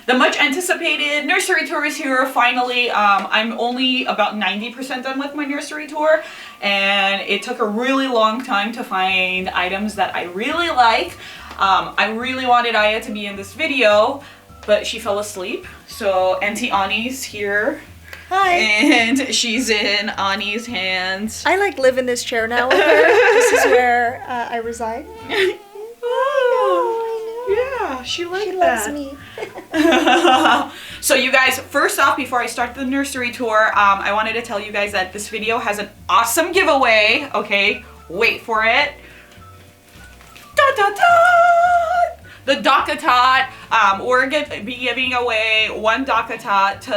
The much anticipated nursery tour is here finally. I'm only about 90% done with my nursery tour, and it took a really long time to find items that I really like. I really wanted Ayah to be in this video, but she fell asleep. So Auntie Ani's here. Hi. And she's in Ani's hands. I live in this chair now with her. This is where I reside. Yeah, she likes She that. loves me. So you guys, first off, before I start the nursery tour, I wanted to tell you guys that this video has an awesome giveaway. Okay, wait for it. Da da da! The Docatot. We're gonna be giving away one Docatot to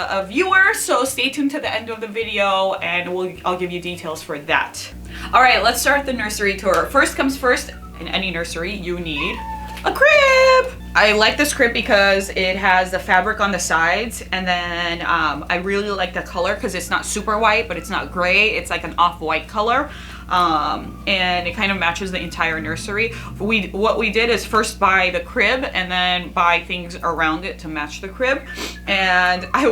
a viewer, so stay tuned to the end of the video and I'll give you details for that. All right, let's start the nursery tour. First comes first, in any nursery, you need a crib. I like this crib because it has the fabric on the sides, and then I really like the color because it's not super white, but it's not gray. It's like an off-white color. And it kind of matches the entire nursery. What we did is first buy the crib and then buy things around it to match the crib. And I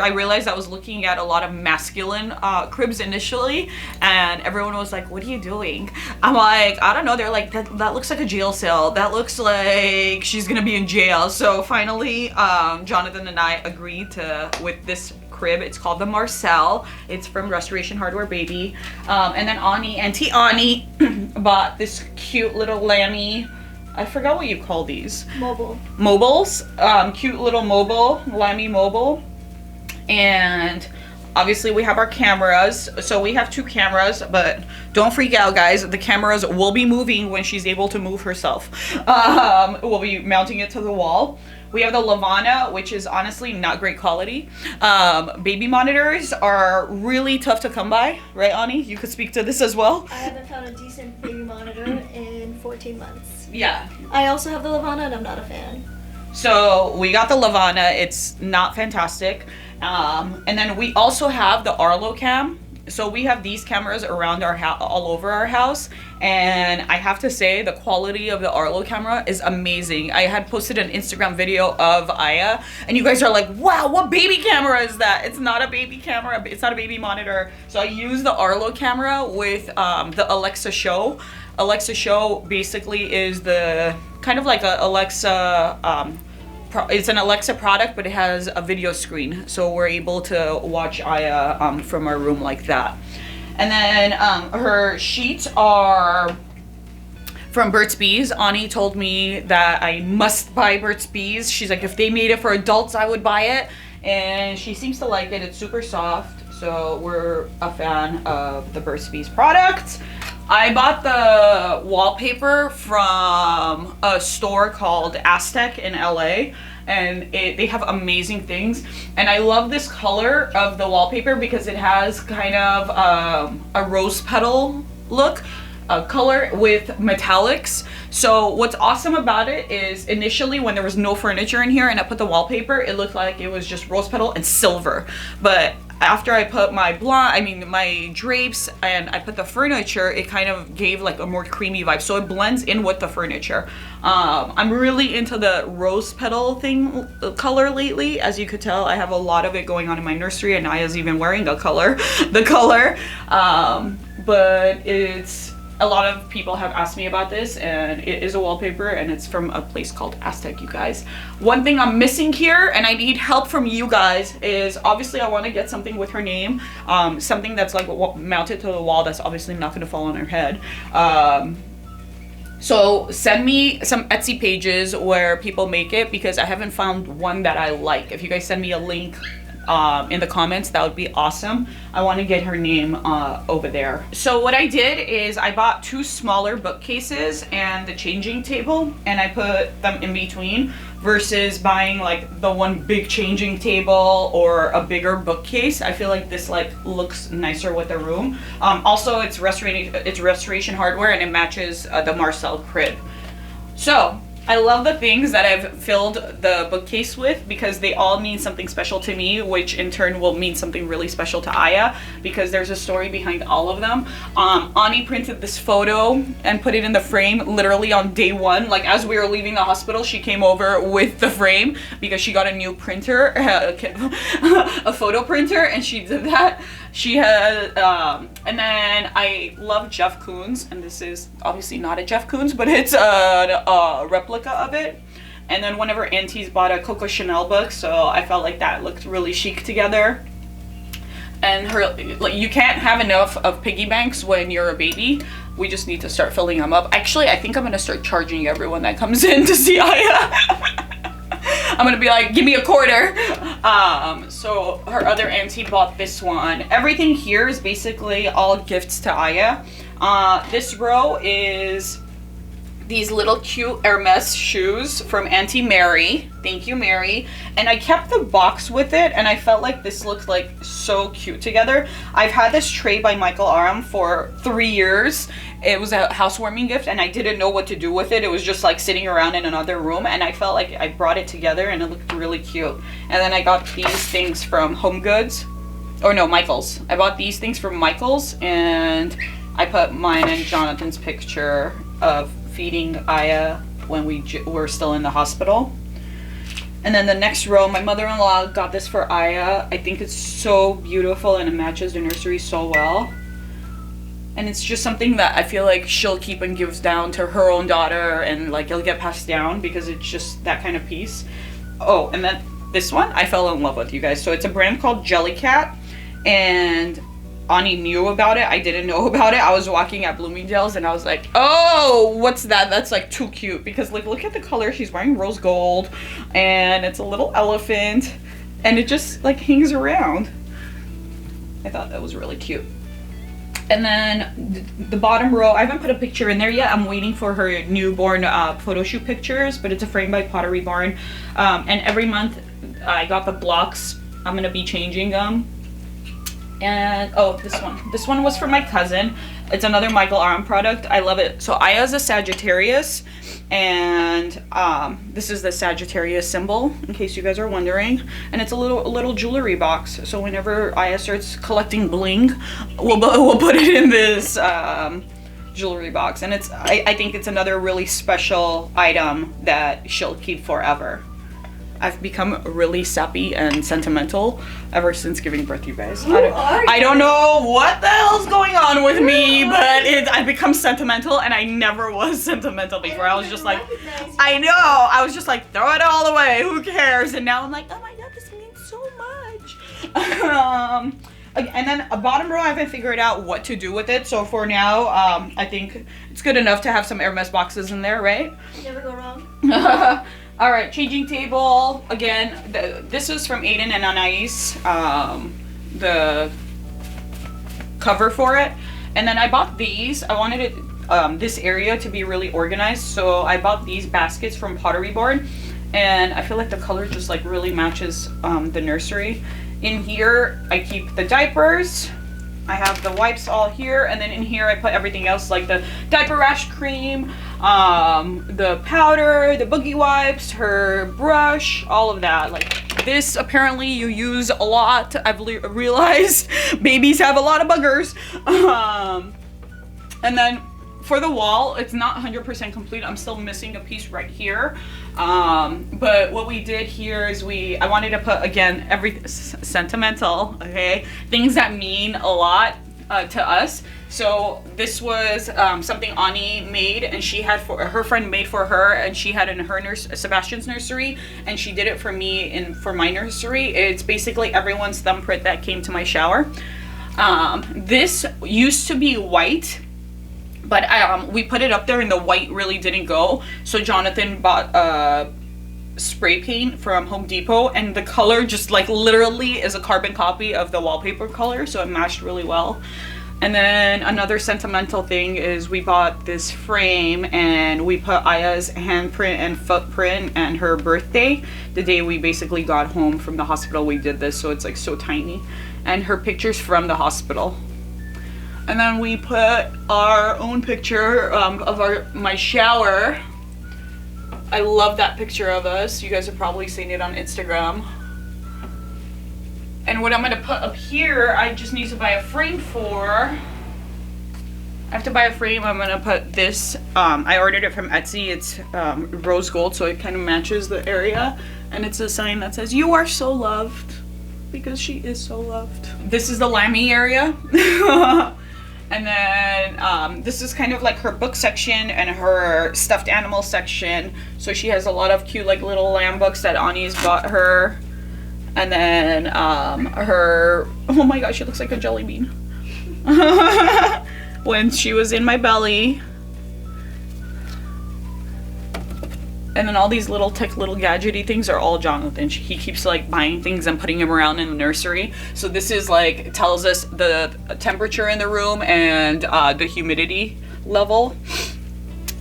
realized I was looking at a lot of masculine cribs initially, and everyone was like, "What are you doing?" I'm like, "I don't know." They're like, that looks like a jail cell. That looks like she's gonna be in jail." So finally, Jonathan and I agreed with this crib. It's called the Marcel. It's from Restoration Hardware Baby. And then Auntie Ani bought this cute little lammy, I forgot what you call these. Mobiles. Cute little lammy mobile. And obviously we have our cameras. So we have two cameras, but don't freak out, guys. The cameras will be moving when she's able to move herself. We'll be mounting it to the wall. We have the Lavana, which is honestly not great quality. Baby monitors are really tough to come by, right, Ani? You could speak to this as well. I haven't found a decent baby monitor in 14 months. Yeah. I also have the Lavana and I'm not a fan. So we got the Lavana. It's not fantastic. And then we also have the Arlo Cam. So we have these cameras around our all over our house, and I have to say the quality of the Arlo camera is amazing. I had posted an Instagram video of Ayah, and you guys are like, "Wow, what baby camera is that?" It's not a baby camera. It's not a baby monitor. So I use the Arlo camera with the Alexa Show. Alexa Show basically is the kind of like a Alexa. It's an Alexa product, but it has a video screen, so we're able to watch Ayah from our room like that. And then her sheets are from Burt's Bees. Ani told me that I must buy Burt's Bees. She's like, if they made it for adults, I would buy it. And she seems to like it. It's super soft, so we're a fan of the Burt's Bees product. I bought the wallpaper from a store called Aztec in LA, and they have amazing things. And I love this color of the wallpaper because it has kind of a rose petal look. Color with metallics. So what's awesome about it is initially when there was no furniture in here and I put the wallpaper, it looked like it was just rose petal and silver. But after I put my my drapes and I put the furniture, it kind of gave like a more creamy vibe. So it blends in with the furniture. I'm really into the rose petal color lately. As you could tell, I have a lot of it going on in my nursery, and Aya's even wearing the color. But a lot of people have asked me about this, and it is a wallpaper, and it's from a place called Aztec, you guys. One thing I'm missing here, and I need help from you guys, is obviously I want to get something with her name, something that's like mounted to the wall that's obviously not going to fall on her head. So send me some Etsy pages where people make it, because I haven't found one that I like. If you guys send me a link in the comments, that would be awesome. I want to get her name over there. So what I did is I bought two smaller bookcases and the changing table, and I put them in between, versus buying like the one big changing table or a bigger bookcase. I feel like this like looks nicer with the room. Also, it's Restoration Hardware, and it matches the Marcel crib. So I love the things that I've filled the bookcase with because they all mean something special to me, which in turn will mean something really special to Ayah because there's a story behind all of them. Ani printed this photo and put it in the frame literally on day one. Like as we were leaving the hospital, she came over with the frame because she got a new printer, a photo printer, and she did that. She had, and then I love Jeff Koons, and this is obviously not a Jeff Koons, but it's a replica of it. And then one of her aunties bought a Coco Chanel book, so I felt like that looked really chic together. And her, like, you can't have enough of piggy banks when you're a baby. We just need to start filling them up. Actually, I think I'm gonna start charging everyone that comes in to see Ayah. I'm gonna be like, give me a quarter. So her other auntie bought this one. Everything here is basically all gifts to Ayah. This row is these little cute Hermes shoes from Auntie Mary. Thank you, Mary. And I kept the box with it, and I felt like this looked like so cute together. I've had this tray by Michael Aram for 3 years. It was a housewarming gift, and I didn't know what to do with it. It was just like sitting around in another room, and I felt like I brought it together, and it looked really cute. And then I got these things from Home Goods. Or no, Michael's. I bought these things from Michael's, and I put mine and Jonathan's picture of feeding Ayah when we were still in the hospital. And then the next row, my mother-in-law got this for Ayah. I think it's so beautiful and it matches the nursery so well. And it's just something that I feel like she'll keep and gives down to her own daughter, and like it'll get passed down because it's just that kind of piece. Oh, and then this one I fell in love with, you guys. So it's a brand called Jellycat, and Ani knew about it. I didn't know about it. I was walking at Bloomingdale's and I was like, oh, what's that? That's like too cute, because like look at the color. She's wearing rose gold and it's a little elephant and it just like hangs around. I thought that was really cute. And then the bottom row, I haven't put a picture in there yet. I'm waiting for her newborn photo shoot pictures, but it's a frame by Pottery Barn. And every month I got the blocks. I'm gonna be changing them. And oh, this one was for my cousin. It's another Michael Aram product. I love it. So Ayah's a Sagittarius, and this is the Sagittarius symbol, in case you guys are wondering. And it's a little jewelry box. So whenever Ayah starts collecting bling, we'll put it in this jewelry box. And it's I think it's another really special item that she'll keep forever. I've become really sappy and sentimental ever since giving birth, you guys. I don't know what the hell's going on with me, but I've become sentimental, and I never was sentimental before. I was just like, I know, I was just like, throw it all away, who cares? And now I'm like, oh my god, this means so much. And then a bottom row, I haven't figured out what to do with it. So for now, I think it's good enough to have some Hermes boxes in there, right? Never go wrong. All right, changing table. Again, this is from Aiden and Anais, the cover for it. And then I bought these. I wanted it, this area to be really organized. So I bought these baskets from Pottery Barn. And I feel like the color just like really matches the nursery. In here, I keep the diapers. I have the wipes all here, and then in here I put everything else, like the diaper rash cream, the powder, the boogie wipes, her brush, all of that. Like this, apparently you use a lot. I've realized babies have a lot of buggers. And then for the wall, it's not 100% complete. I'm still missing a piece right here. But what we did here is I wanted to put, again, sentimental, okay? Things that mean a lot to us. So this was something Ani made, and she had her friend made for her, and she had in her Sebastian's nursery, and she did it for me for my nursery. It's basically everyone's thumbprint that came to my shower. This used to be white, but we put it up there and the white really didn't go. So Jonathan bought spray paint from Home Depot, and the color just like literally is a carbon copy of the wallpaper color, so it matched really well. And then another sentimental thing is we bought this frame and we put Ayah's handprint and footprint and her birthday. The day we basically got home from the hospital, we did this, so it's like so tiny. And her pictures from the hospital. And then we put our own picture of my shower I love that picture of us. You guys have probably seen it on Instagram. And what I'm gonna put up here, I just need to buy a frame for. I have to buy a frame. I'm gonna put this, I ordered it from Etsy. It's rose gold, so it kind of matches the area. And it's a sign that says, "You are so loved," because she is so loved. This is the Lammy area. And then this is kind of like her book section and her stuffed animal section. So she has a lot of cute like little lamb books that Ani's bought her. And then her, oh my gosh, she looks like a jelly bean. When she was in my belly. And then all these little gadgety things are all Jonathan. He keeps like buying things and putting them around in the nursery. So this is like, it tells us the temperature in the room and the humidity level.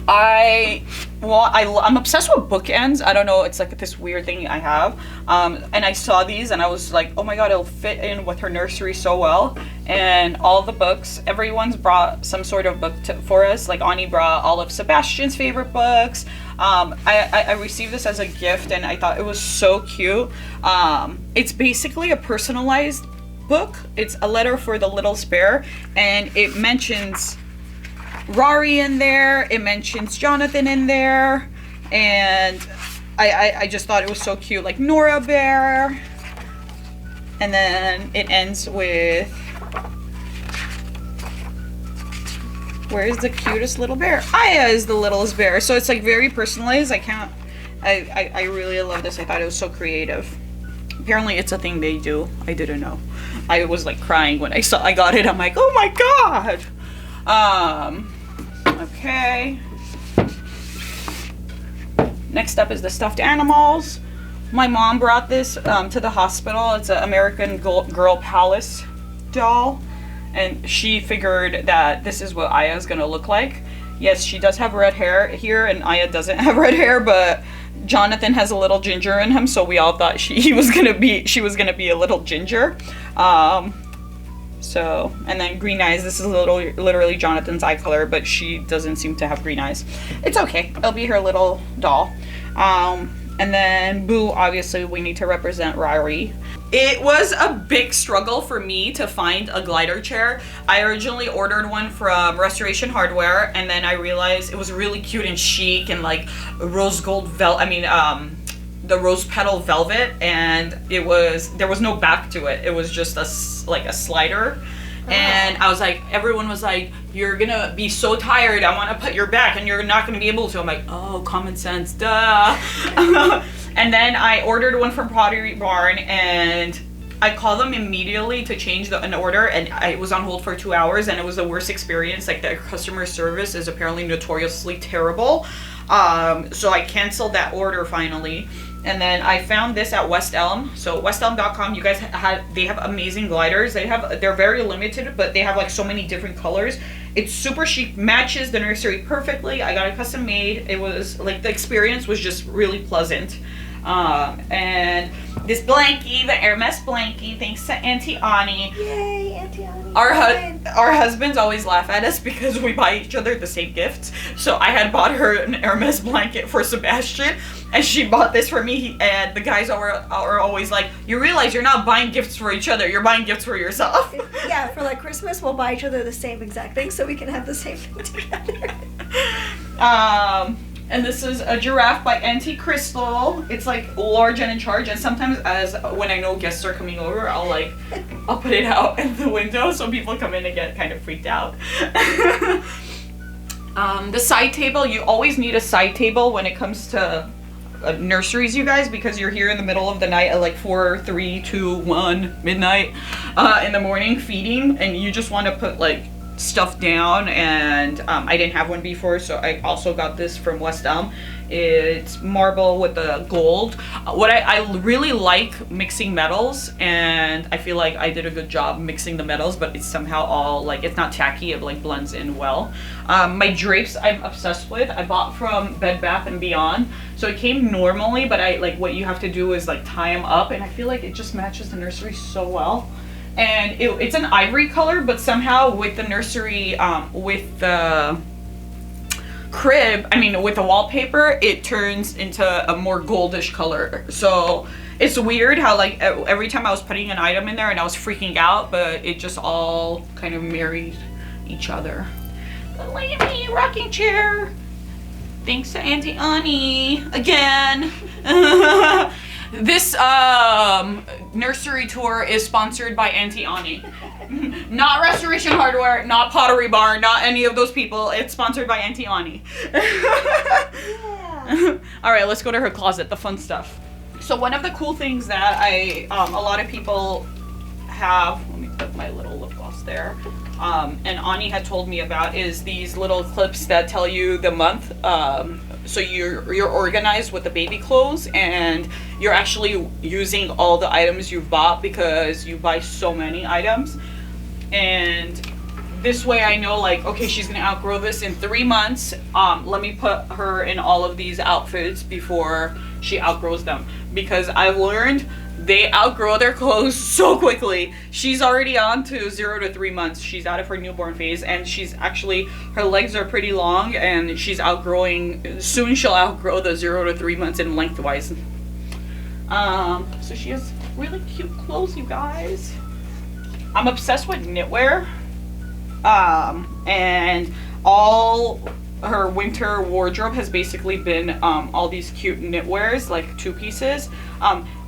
I'm obsessed with bookends. I don't know, it's like this weird thing I have. And I saw these and I was like, oh my god, it'll fit in with her nursery so well. And all the books, everyone's brought some sort of book for us. Like Ani brought all of Sebastian's favorite books. I received this as a gift and I thought it was so cute. It's basically a personalized book. It's a letter for the little bear, and it mentions Rari in there, it mentions Jonathan in there, and I just thought it was so cute, like Nora Bear. And then it ends with, where's the cutest little bear? Ayah is the littlest bear. So it's like very personalized. I really love this. I thought it was so creative. Apparently it's a thing they do. I didn't know. I was like crying when I got it. I'm like, oh my god. Okay. Next up is the stuffed animals. My mom brought this to the hospital. It's an American Girl Palace doll. And she figured that this is what Ayah is gonna look like. Yes, she does have red hair here, and Ayah doesn't have red hair, but Jonathan has a little ginger in him, so we all thought she was gonna be a little ginger. So, and then green eyes. This is literally Jonathan's eye color, but she doesn't seem to have green eyes. It's okay. It'll be her little doll. And then Boo, obviously we need to represent Rari. It was a big struggle for me to find a glider chair. I originally ordered one from Restoration Hardware, and then I realized it was really cute and chic and like rose gold the rose petal velvet, and there was no back to it. It was just a slider. And I was like, everyone was like, you're gonna be so tired, I want to put your back and you're not gonna be able to. I'm like, oh, common sense, duh. And then I ordered one from Pottery Barn, and I called them immediately to change an order, and I was on hold for 2 hours, and it was the worst experience. Like, their customer service is apparently notoriously terrible. So I canceled that order finally. And then I found this at West Elm. So westelm.com, you guys they have amazing gliders. They're very limited, but they have like so many different colors. It's super chic, matches the nursery perfectly. I got it custom made. It was like, the experience was just really pleasant. And this blankie, the Hermes blankie, thanks to Auntie Ani. Yay, Auntie Ani. Our husbands always laugh at us because we buy each other the same gifts. So I had bought her an Hermes blanket for Sebastian, and she bought this for me. And the guys are always like, you realize you're not buying gifts for each other, you're buying gifts for yourself. Yeah, for like Christmas, we'll buy each other the same exact thing so we can have the same thing together. And this is a giraffe by Auntie Crystal. It's like large and in charge, and sometimes when I know guests are coming over, I'll put it out in the window so people come in and get kind of freaked out. The side table, you always need a side table when it comes to nurseries, you guys, because you're here in the middle of the night at like 4, 3, 2, 1 midnight in the morning feeding, and you just want to put like stuff down. And I didn't have one before, so I also got this from West Elm. It's marble with the gold. What I really like mixing metals, and I feel like I did a good job mixing the metals, but it's somehow all like, it's not tacky, it like blends in well. My drapes I'm obsessed with. I bought from Bed Bath & Beyond, so it came normally, but I like, what you have to do is like tie them up, and I feel like it just matches the nursery so well. And it's an ivory color, but somehow with the nursery, with the crib, I mean with the wallpaper, it turns into a more goldish color. So it's weird how like every time I was putting an item in there and I was freaking out, but it just all kind of married each other. But look at me, rocking chair. Thanks to Auntie Annie again. This nursery tour is sponsored by Auntie Annie. Not Restoration Hardware, not Pottery Barn, not any of those people. It's sponsored by Auntie Annie. Yeah. All right, let's go to her closet, the fun stuff. So one of the cool things that a lot of people have, let me put my little lip gloss there, and Ani had told me about, is these little clips that tell you the month. So you're organized with the baby clothes, and you're actually using all the items you've bought because you buy so many items. And this way I know, like, okay, she's gonna outgrow this in 3 months. Let me put her in all of these outfits before she outgrows them, because I've learned they outgrow their clothes so quickly. She's already on to 0 to 3 months. She's out of her newborn phase, and she's actually, her legs are pretty long, and she's outgrowing, soon she'll outgrow the 0 to 3 months in lengthwise. So she has really cute clothes, you guys. I'm obsessed with knitwear, and all her winter wardrobe has basically been all these cute knitwears, like 2 pieces.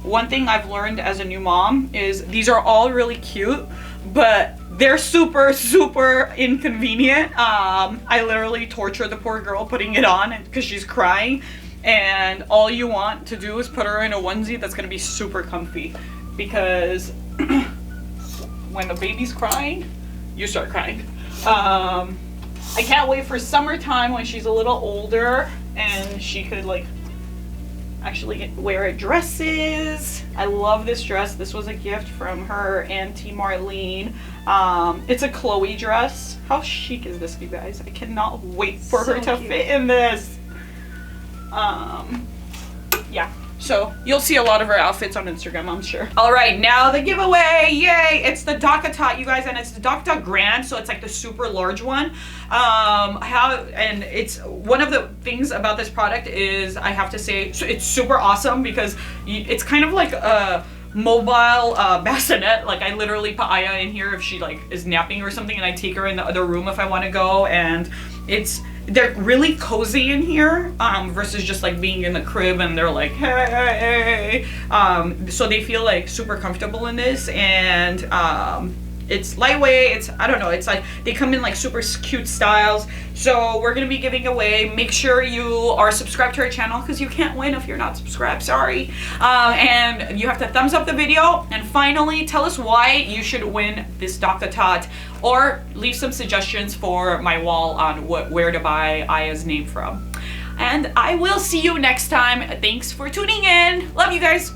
One thing I've learned as a new mom is these are all really cute, but they're super, super inconvenient. I literally torture the poor girl putting it on because she's crying, and all you want to do is put her in a onesie that's gonna be super comfy, because when the baby's crying, you start crying. I can't wait for summertime when she's a little older and she could like actually wear dresses. I love this dress. This was a gift from her Auntie Marlene. It's a Chloe dress. How chic is this, you guys? I cannot wait for her to fit in this. Yeah. So you'll see a lot of her outfits on Instagram, I'm sure. All right, now the giveaway, yay! It's the DockATot, you guys, and it's the DockATot Grand, so it's like the super large one. And it's one of the things about this product is, I have to say, it's super awesome because it's kind of like a mobile bassinet. Like I literally put Ayah in here if she like is napping or something, and I take her in the other room if I want to go, and they're really cozy in here, versus just like being in the crib and they're like, hey. So they feel like super comfortable in this, and it's lightweight. I don't know, it's like they come in like super cute styles. So we're gonna be giving away. Make sure you are subscribed to our channel, because you can't win if you're not subscribed, sorry. And you have to thumbs up the video, and finally tell us why you should win this DockATot, or leave some suggestions for my wall on where to buy Ayah's name from. And I will see you next time. Thanks for tuning in. Love you guys.